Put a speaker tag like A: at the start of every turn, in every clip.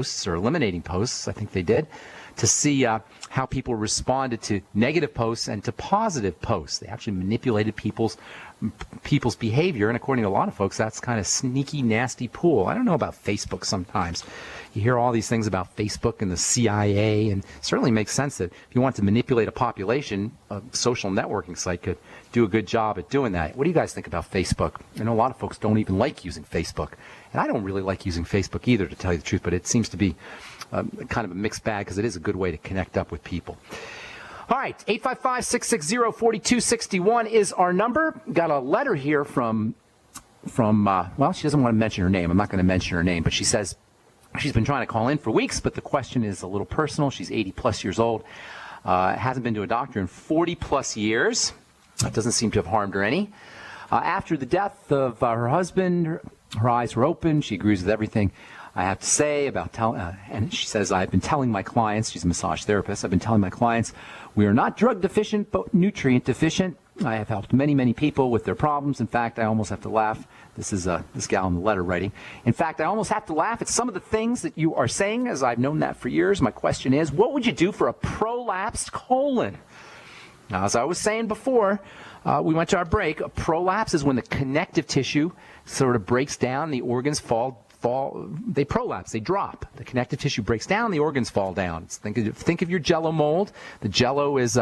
A: posts or eliminating posts, I think they did, to see how people responded to negative posts and to positive posts. They actually manipulated people's behavior, and according to a lot of folks, that's kind of sneaky, nasty pool. I don't know about Facebook sometimes. You hear all these things about Facebook and the CIA, and it certainly makes sense that if you want to manipulate a population, a social networking site could do a good job at doing that. What do you guys think about Facebook? I know a lot of folks don't even like using Facebook, and I don't really like using Facebook either, to tell you the truth, but it seems to be kind of a mixed bag because it is a good way to connect up with people. All right, 855-660-4261 is our number. Got a letter here from well, she doesn't want to mention her name. I'm not going to mention her name, but she says she's been trying to call in for weeks, but the question is a little personal. She's 80-plus years old, hasn't been to a doctor in 40-plus years. That doesn't seem to have harmed her any. After the death of her husband, her eyes were open. She agrees with everything I have to say about and she says, I've been telling my clients, she's a massage therapist, I've been telling my clients, we are not drug deficient, but nutrient deficient. I have helped many, many people with their problems. In fact, I almost have to laugh. This is this gal in the letter writing. In fact, I almost have to laugh at some of the things that you are saying, as I've known that for years. My question is, what would you do for a prolapsed colon? Now, as I was saying before, we went to our break. A prolapse is when the connective tissue sort of breaks down, the organs they prolapse, they drop. The connective tissue breaks down, the organs fall down. Think of your Jell-O mold. The Jell-O is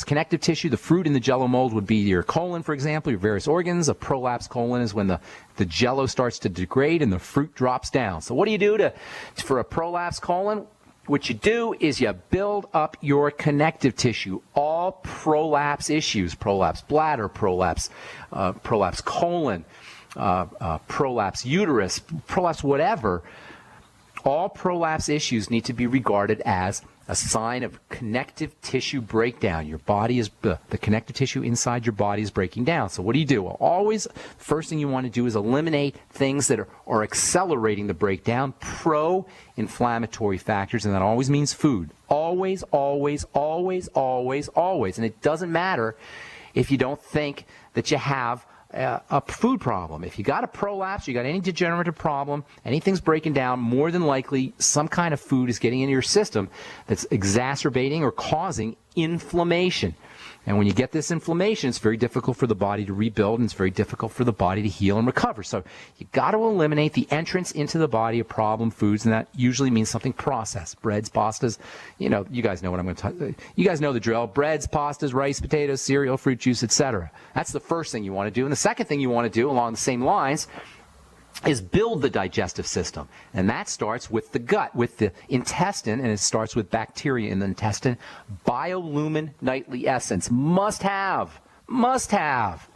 A: connective tissue. The fruit in the Jell-O mold would be your colon, for example, your various organs. A prolapsed colon is when the Jell-O starts to degrade and the fruit drops down. So what do you do for a prolapsed colon? What you do is you build up your connective tissue. All prolapse issues, prolapse bladder, prolapse colon, prolapse uterus, prolapse whatever, all prolapse issues need to be regarded as a sign of connective tissue breakdown. Your body is, the connective tissue inside your body is breaking down. So what do you do? Well, always, first thing you want to do is eliminate things that are accelerating the breakdown, pro-inflammatory factors, and that always means food. Always, always, always, always, always. And it doesn't matter if you don't think that you have a food problem. If you got a prolapse, you got any degenerative problem, anything's breaking down, more than likely some kind of food is getting into your system that's exacerbating or causing inflammation. And when you get this inflammation, it's very difficult for the body to rebuild, and it's very difficult for the body to heal and recover. So you got to eliminate the entrance into the body of problem foods, and that usually means something processed. Breads, pastas, you guys know what I'm going to talk about. You guys know the drill. Breads, pastas, rice, potatoes, cereal, fruit juice, etc. That's the first thing you want to do. And the second thing you want to do along the same lines is build the digestive system. And that starts with the gut, with the intestine, and it starts with bacteria in the intestine. Biolumin nightly essence. Must have,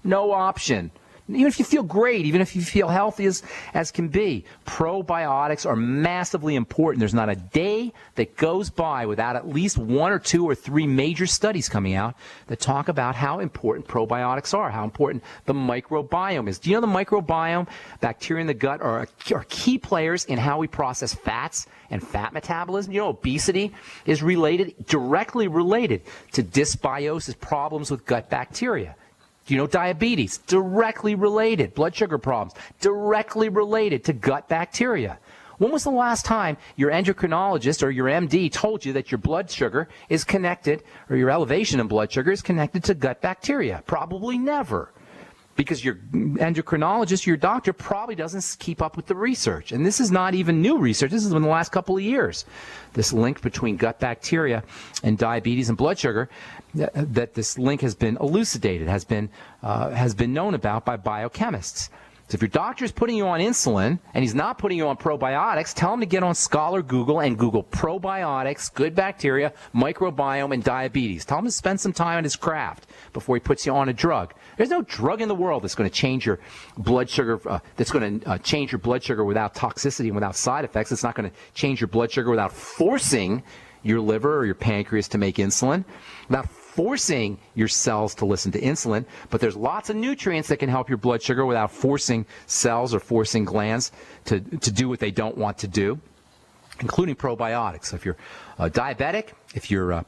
A: no option. Even if you feel great, even if you feel healthy as can be, probiotics are massively important. There's not a day that goes by without at least 1 or 2 or 3 major studies coming out that talk about how important probiotics are, how important the microbiome is. Do you know the microbiome, bacteria in the gut, are key players in how we process fats and fat metabolism? You know, obesity is directly related to dysbiosis, problems with gut bacteria. You know, diabetes, directly related. Blood sugar problems, directly related to gut bacteria. When was the last time your endocrinologist or your MD told you that your blood sugar is connected, or your elevation in blood sugar is connected to gut bacteria? Probably never. Because your endocrinologist, your doctor, probably doesn't keep up with the research. And this is not even new research. This is in the last couple of years. This link between gut bacteria and diabetes and blood sugar, that this link has been elucidated, has been known about by biochemists. So if your doctor is putting you on insulin and he's not putting you on probiotics, tell him to get on Scholar Google and Google probiotics, good bacteria, microbiome, and diabetes. Tell him to spend some time on his craft before he puts you on a drug. There's no drug in the world that's going to change your blood sugar, change your blood sugar without toxicity and without side effects. It's not going to change your blood sugar without forcing your liver or your pancreas to make insulin, without forcing your cells to listen to insulin. But there's lots of nutrients that can help your blood sugar without forcing cells or forcing glands to do what they don't want to do. including probiotics. So if you're diabetic, if you're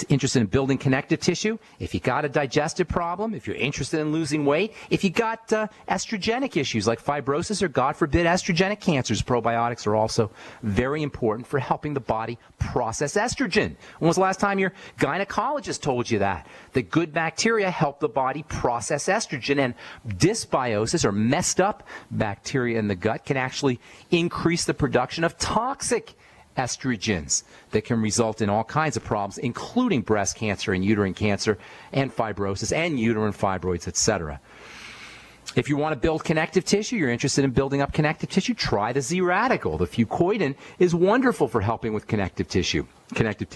A: interested in building connective tissue, if you got a digestive problem, if you're interested in losing weight, if you got estrogenic issues like fibrosis or, God forbid, estrogenic cancers, probiotics are also very important for helping the body process estrogen. When was the last time your gynecologist told you that? That good bacteria help the body process estrogen, and dysbiosis, or messed up bacteria in the gut, can actually increase the production of toxic estrogens that can result in all kinds of problems, including breast cancer and uterine cancer and fibrosis and uterine fibroids, etc. If you want to build connective tissue, you're interested in building up connective tissue, try the Z radical. The fucoidan is wonderful for helping with connective tissue. Connective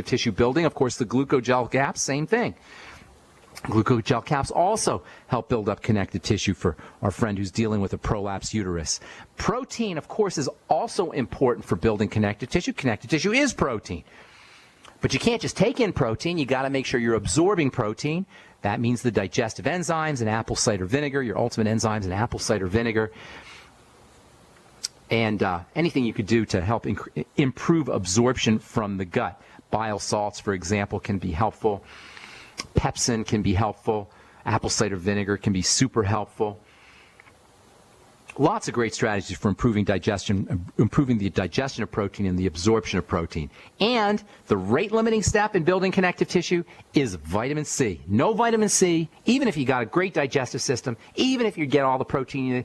A: tissue building. Of course, the glucogel caps, same thing. Glucogel caps also help build up connective tissue for our friend who's dealing with a prolapsed uterus. Protein, of course, is also important for building connective tissue. Connective tissue is protein. But you can't just take in protein. You got to make sure you're absorbing protein. That means the digestive enzymes in apple cider vinegar, your ultimate enzymes in apple cider vinegar, and anything you could do to help improve absorption from the gut. Bile salts, for example, can be helpful. Pepsin can be helpful. Apple cider vinegar can be super helpful. Lots of great strategies for improving digestion, improving the digestion of protein and the absorption of protein. And the rate-limiting step in building connective tissue is vitamin C. No vitamin C, even if you got a great digestive system, even if you get all the protein you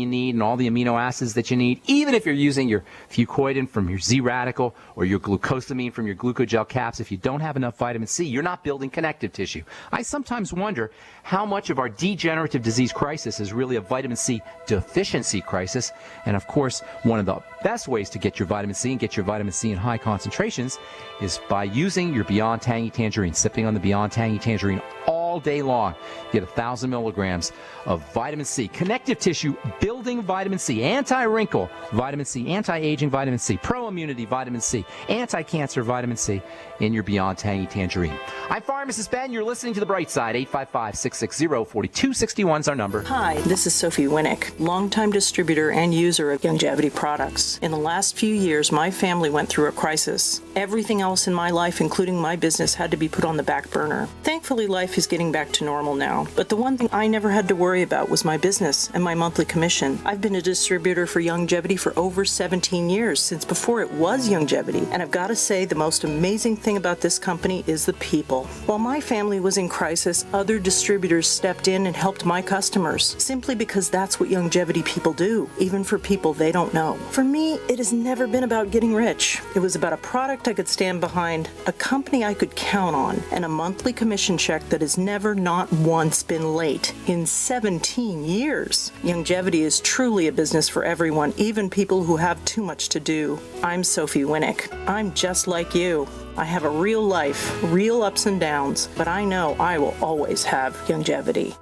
A: need and all the amino acids that you need, even if you're using your fucoidan from your Z radical or your glucosamine from your glucogel caps, if you don't have enough vitamin C, you're not building connective tissue. I sometimes wonder how much of our degenerative disease crisis is really a vitamin C deficiency crisis. And of course, one of the best ways to get your vitamin C and get your vitamin C in high concentrations is by using your Beyond Tangy Tangerine, sipping on the Beyond Tangy Tangerine all day long. Get 1,000 milligrams of vitamin C, connective tissue building vitamin C, anti-wrinkle vitamin C, anti-aging vitamin C, pro-immunity vitamin C, anti-cancer vitamin C in your Beyond Tangy Tangerine. I'm Pharmacist Ben. You're listening to The Bright Side. 855-660-4261 is our number.
B: Hi, this is Sophie Winnick, longtime distributor and user of Longevity products. In the last few years, my family went through a crisis. Everything else in my life, including my business, had to be put on the back burner. Thankfully, life is getting back to normal now. But the one thing I never had to worry about was my business and my monthly commission. I've been a distributor for Longevity for over 17 years, since before it was Longevity. And I've got to say, the most amazing thing about this company is the people. While my family was in crisis, other distributors stepped in and helped my customers, simply because that's what Longevity people do, even for people they don't know. For me, it has never been about getting rich. It was about a product I could stand behind, a company I could count on, and a monthly commission check that has never, not once, been late in 17 years. Longevity is truly a business for everyone, even people who have too much to do. I'm Sophie Winnick. I'm just like you. I have a real life, real ups and downs, but I know I will always have Longevity.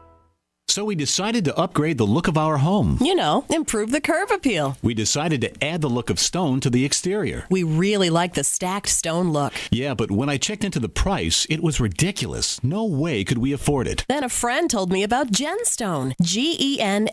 C: So we decided to upgrade the look of our home.
D: You know, improve the curb appeal.
C: We decided to add the look of stone to the exterior.
D: We really like the stacked stone look.
C: Yeah, but when I checked into the price, it was ridiculous. No way could we afford it.
D: Then a friend told me about Genstone. Genstone.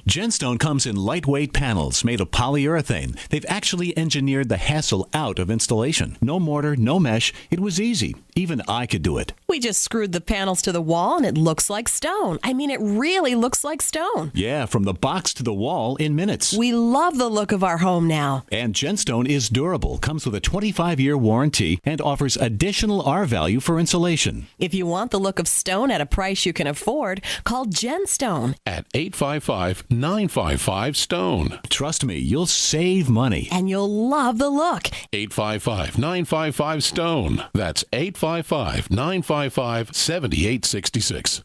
C: Genstone comes in lightweight panels made of polyurethane. They've actually engineered the hassle out of installation. No mortar, no mesh. It was easy. Even I could do it.
D: We just screwed the panels to the wall and it looks like stone. I mean, it really looks like stone.
C: Yeah, from the box to the wall in minutes.
D: We love the look of our home now.
C: And Genstone is durable, comes with a 25-year warranty, and offers additional R value for insulation.
D: If you want the look of stone at a price you can afford, call Genstone
E: at 855-955-STONE.
C: Trust me, you'll save money.
D: And you'll love the look.
E: 855-955-STONE. That's 855-955-7866.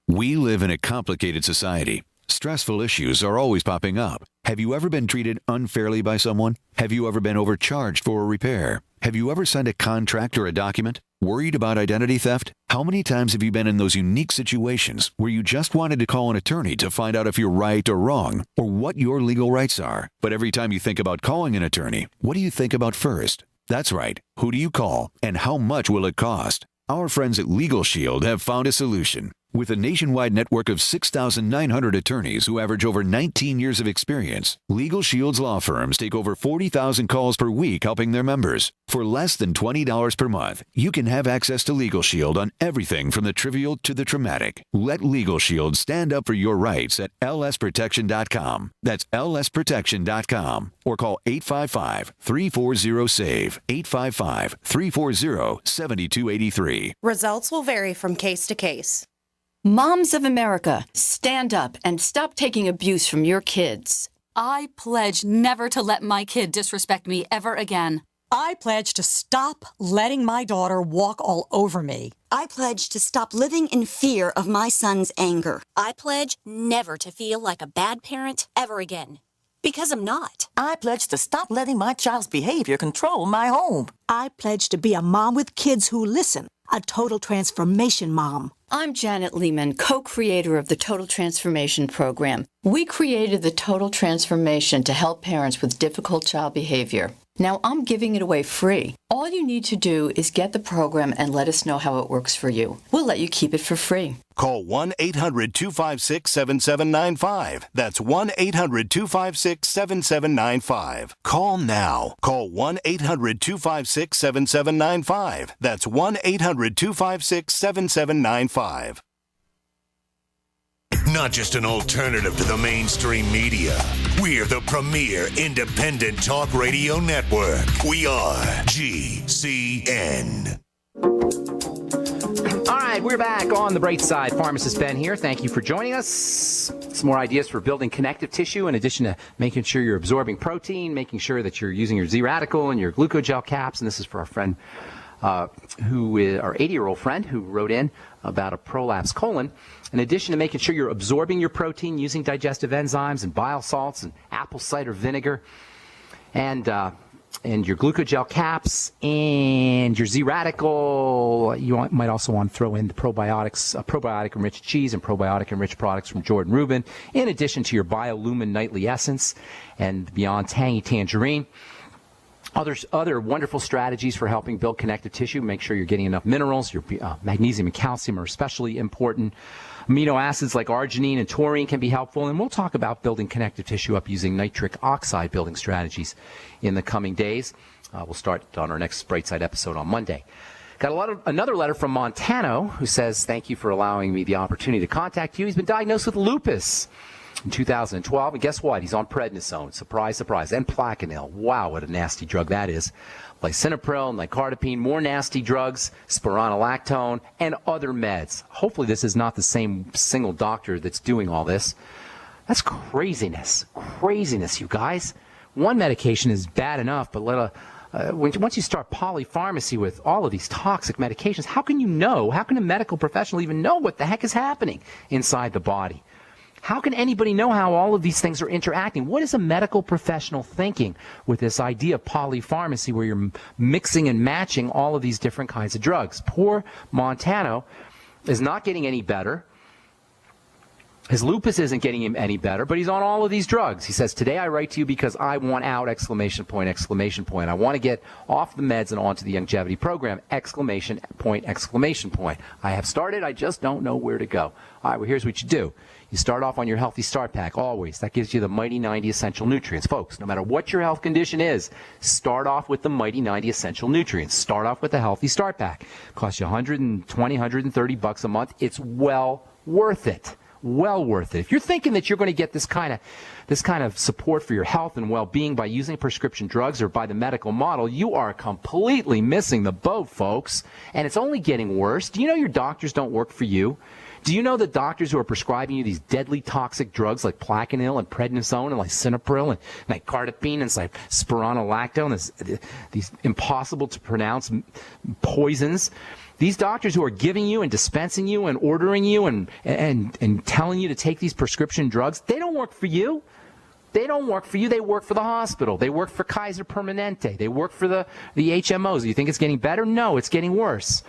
F: We live in a complicated society. Stressful issues are always popping up. Have you ever been treated unfairly by someone? Have you ever been overcharged for a repair? Have you ever signed a contract or a document? Worried about identity theft? How many times have you been in those unique situations where you just wanted to call an attorney to find out if you're right or wrong, or what your legal rights are? But every time you think about calling an attorney, what do you think about first? That's right. Who do you call, and how much will it cost? Our friends at Legal Shield have found a solution. With a nationwide network of 6,900 attorneys who average over 19 years of experience, Legal Shield's law firms take over 40,000 calls per week helping their members. For less than $20 per month, you can have access to Legal Shield on everything from the trivial to the traumatic. Let Legal Shield stand up for your rights at lsprotection.com. That's lsprotection.com. Or call 855-340-SAVE, 855-340-7283.
G: Results will vary from case to case. Moms of America, stand up and stop taking abuse from your kids.
H: I pledge never to let my kid disrespect me ever again.
I: I pledge to stop letting my daughter walk all over me.
J: I pledge to stop living in fear of my son's anger.
K: I pledge never to feel like a bad parent ever again. Because I'm not.
L: I pledge to stop letting my child's behavior control my home.
M: I pledge to be a mom with kids who listen, a total transformation mom.
G: I'm Janet Lehman, co-creator of the Total Transformation Program. We created the Total Transformation to help parents with difficult child behavior. Now I'm giving it away free. All you need to do is get the program and let us know how it works for you. We'll let you keep it for free.
N: Call 1-800-256-7795. That's 1-800-256-7795. Call now. Call 1-800-256-7795. That's 1-800-256-7795.
O: Not just an alternative to the mainstream media. We're the premier independent talk radio network. We are GCN.
A: All right, we're back on the bright side. Pharmacist Ben here. Thank you for joining us. Some more ideas for building connective tissue in addition to making sure you're absorbing protein, making sure that you're using your Z-radical and your glucogel caps. And this is for our friend our 80-year-old friend who wrote in about a prolapsed colon. In addition to making sure you're absorbing your protein using digestive enzymes and bile salts and apple cider vinegar and your glucogel caps and your Z-radical, you might also want to throw in the probiotics, probiotic-enriched cheese and probiotic-enriched products from Jordan Rubin, in addition to your BioLumin Nightly Essence and Beyond Tangy Tangerine. Other wonderful strategies for helping build connective tissue. Make sure you're getting enough minerals. Your magnesium and calcium are especially important. Amino acids like arginine and taurine can be helpful. And we'll talk about building connective tissue up using nitric oxide building strategies in the coming days. We'll start on our next Bright Side episode on Monday. Got another letter from Montano who says, thank you for allowing me the opportunity to contact you. He's been diagnosed with lupus in 2012, and guess what? He's on prednisone. Surprise, surprise. And Plaquenil. Wow, what a nasty drug that is. Lisinopril, nicardipine, more nasty drugs, spironolactone, and other meds. Hopefully this is not the same single doctor that's doing all this. That's craziness. Craziness, you guys. One medication is bad enough, but once you start polypharmacy with all of these toxic medications, how can a medical professional even know what the heck is happening inside the body? How can anybody know how all of these things are interacting? What is a medical professional thinking with this idea of polypharmacy where you're mixing and matching all of these different kinds of drugs? Poor Montano is not getting any better. His lupus isn't getting him any better, but he's on all of these drugs. He says, today I write to you because I want out, exclamation point, exclamation point. I want to get off the meds and onto the longevity program, exclamation point, exclamation point. I have started, I just don't know where to go. All right, well, here's what you do. You start off on your Healthy Start Pack, always. That gives you the Mighty 90 Essential Nutrients. Folks, no matter what your health condition is, start off with the Mighty 90 Essential Nutrients. Start off with the Healthy Start Pack. Costs you $120, $130 a month. It's well worth it. Well worth it. If you're thinking that you're going to get this kind of support for your health and well-being by using prescription drugs or by the medical model, you are completely missing the boat, folks. And it's only getting worse. Do you know your doctors don't work for you? Do you know the doctors who are prescribing you these deadly toxic drugs like Plaquenil and prednisone and lisinopril and nicardipine and spironolactone, these impossible to pronounce poisons? These doctors who are giving you and dispensing you and ordering you and telling you to take these prescription drugs, they don't work for you. They don't work for you. They work for the hospital. They work for Kaiser Permanente. They work for the HMOs. You think it's getting better? No, it's getting worse.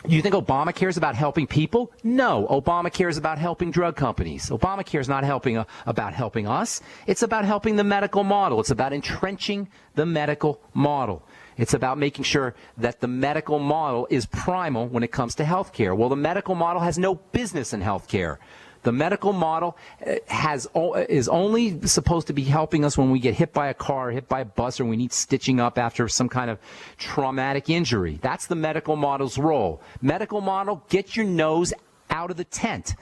A: You think Obamacare is about helping people? No, Obamacare is about helping drug companies. Obamacare is not about helping us. It's about helping the medical model. It's about entrenching the medical model. It's about making sure that the medical model is primal when it comes to health care. Well, the medical model has no business in health care. The medical model is only supposed to be helping us when we get hit by a car, hit by a bus, or we need stitching up after some kind of traumatic injury. That's the medical model's role. Medical model, get your nose out of the tent.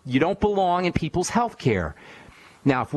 A: You don't belong in people's health care. Now, if